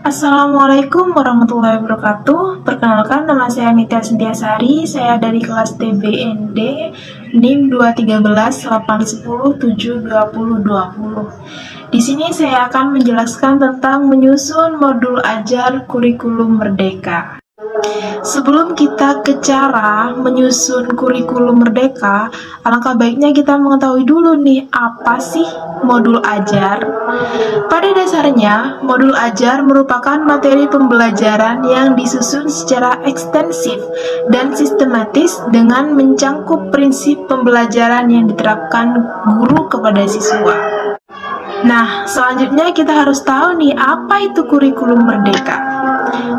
Assalamualaikum warahmatullahi wabarakatuh. Perkenalkan, nama saya Nitya Sintiasari. Saya dari kelas TBND NIM 21381072020. Di sini saya akan menjelaskan tentang menyusun modul ajar kurikulum merdeka. Sebelum kita ke cara menyusun kurikulum merdeka, alangkah baiknya kita mengetahui dulu nih, apa sih modul ajar? Pada dasarnya, modul ajar merupakan materi pembelajaran yang disusun secara ekstensif dan sistematis dengan mencangkup prinsip pembelajaran yang diterapkan guru kepada siswa. Nah, selanjutnya kita harus tahu nih, apa itu kurikulum merdeka?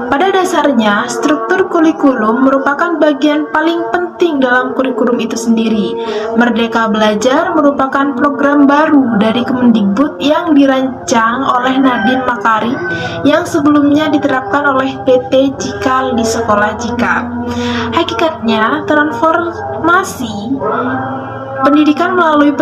Pada dasarnya, struktur kurikulum merupakan bagian paling penting dalam kurikulum itu sendiri. Merdeka Belajar merupakan program baru dari Kemendikbud yang dirancang oleh Nadiem Makarim yang sebelumnya diterapkan oleh PT Cikal di Sekolah Cikal. Hakikatnya, transformasi pendidikan melalui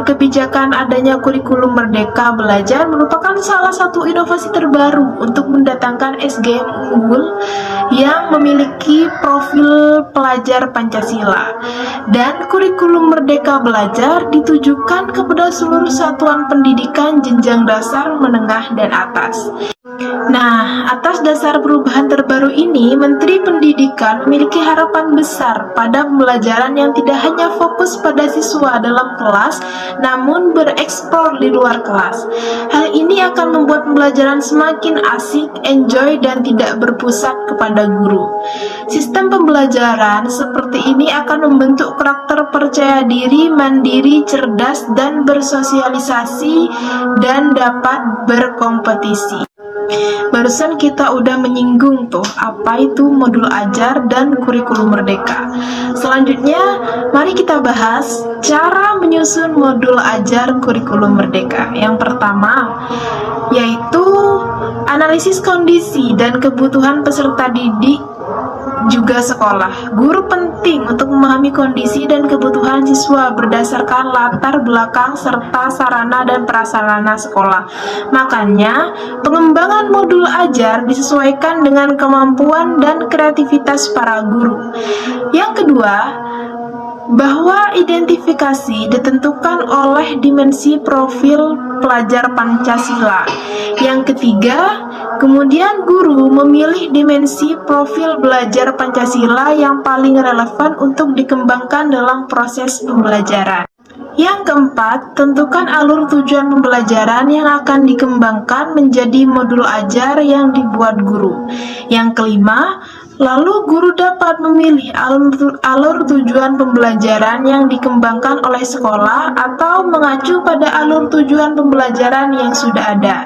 kebijakan adanya kurikulum Merdeka Belajar merupakan salah satu inovasi terbaru untuk mendatangkan SDM unggul yang memiliki profil pelajar Pancasila. Dan kurikulum Merdeka Belajar ditujukan kepada seluruh satuan pendidikan jenjang dasar, menengah, dan atas. Nah, atas dasar perubahan terbaru ini, Menteri Pendidikan memiliki harapan besar pada pembelajaran yang tidak hanya fokus pada siswa dalam kelas, namun bereksplor di luar kelas. Hal ini akan membuat pembelajaran semakin asik, enjoy, dan tidak berpusat kepada guru. Sistem pembelajaran seperti ini akan membentuk karakter percaya diri, mandiri, cerdas, dan bersosialisasi, dan dapat berkompetisi. Barusan kita udah menyinggung tuh apa itu modul ajar dan kurikulum merdeka. Selanjutnya, mari kita bahas cara menyusun modul ajar kurikulum merdeka. Yang pertama, yaitu analisis kondisi dan kebutuhan peserta didik juga sekolah. Guru penting untuk memahami kondisi dan kebutuhan siswa berdasarkan latar belakang serta sarana dan prasarana sekolah. Makanya, pengembangan modul ajar disesuaikan dengan kemampuan dan kreativitas para guru. Yang kedua, bahwa identifikasi ditentukan oleh dimensi profil pelajar Pancasila. Yang ketiga, kemudian guru memilih dimensi profil belajar Pancasila yang paling relevan untuk dikembangkan dalam proses pembelajaran. Yang keempat, tentukan alur tujuan pembelajaran yang akan dikembangkan menjadi modul ajar yang dibuat guru. Yang kelima, lalu guru dapat memilih alur tujuan pembelajaran yang dikembangkan oleh sekolah atau mengacu pada alur tujuan pembelajaran yang sudah ada.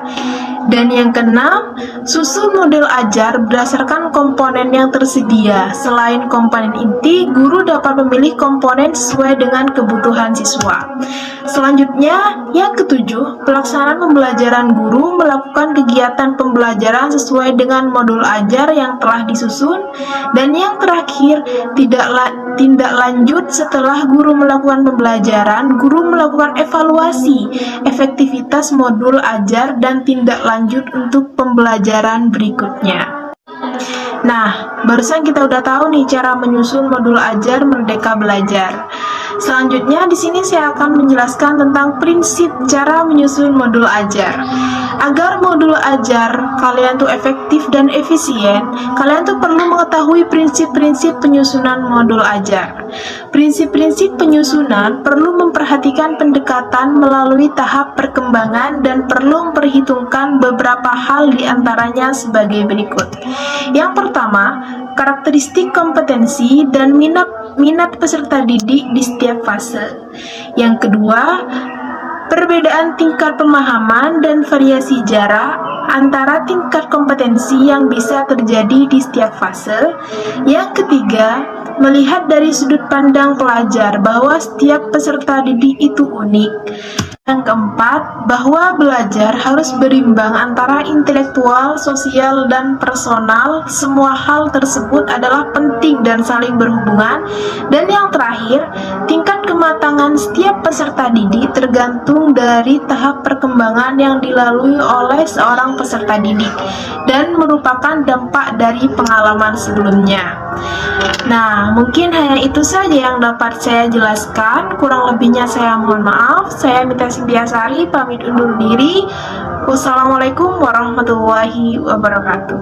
Dan yang keenam, susun model ajar berdasarkan komponen yang tersedia. Selain komponen inti, guru dapat memilih komponen sesuai dengan kebutuhan siswa. Selanjutnya, yang ketujuh, pelaksanaan pembelajaran guru melakukan kegiatan pembelajaran sesuai dengan modul ajar yang telah disusun. Dan yang terakhir, tindak lanjut setelah guru melakukan pembelajaran, guru melakukan evaluasi efektivitas modul ajar dan tindak lanjut untuk pembelajaran berikutnya. Nah, barusan kita udah tahu nih cara menyusun modul ajar Merdeka Belajar. Selanjutnya di sini saya akan menjelaskan tentang prinsip cara menyusun modul ajar. Agar modul ajar kalian tuh efektif dan efisien, kalian tuh perlu mengetahui prinsip-prinsip penyusunan modul ajar. Prinsip-prinsip penyusunan perlu memperhatikan pendekatan melalui tahap perkembangan dan perlu memperhitungkan beberapa hal diantaranya sebagai berikut. Yang pertama, karakteristik kompetensi dan minat peserta didik di setiap fase. Yang kedua, perbedaan tingkat pemahaman dan variasi jarak antara tingkat kompetensi yang bisa terjadi di setiap fase. Yang ketiga, melihat dari sudut pandang pelajar bahwa setiap peserta didik itu unik. Yang keempat, bahwa belajar harus berimbang antara intelektual, sosial, dan personal. Semua hal tersebut adalah penting dan saling berhubungan. Dan yang terakhir, tingkat kematangan setiap peserta didik tergantung dari tahap perkembangan yang dilalui oleh seorang peserta didik dan merupakan dampak dari pengalaman sebelumnya. Nah, mungkin hanya itu saja yang dapat saya jelaskan. Kurang lebihnya saya mohon maaf. Saya Mita Sintiasari pamit undur diri. Wassalamualaikum warahmatullahi wabarakatuh.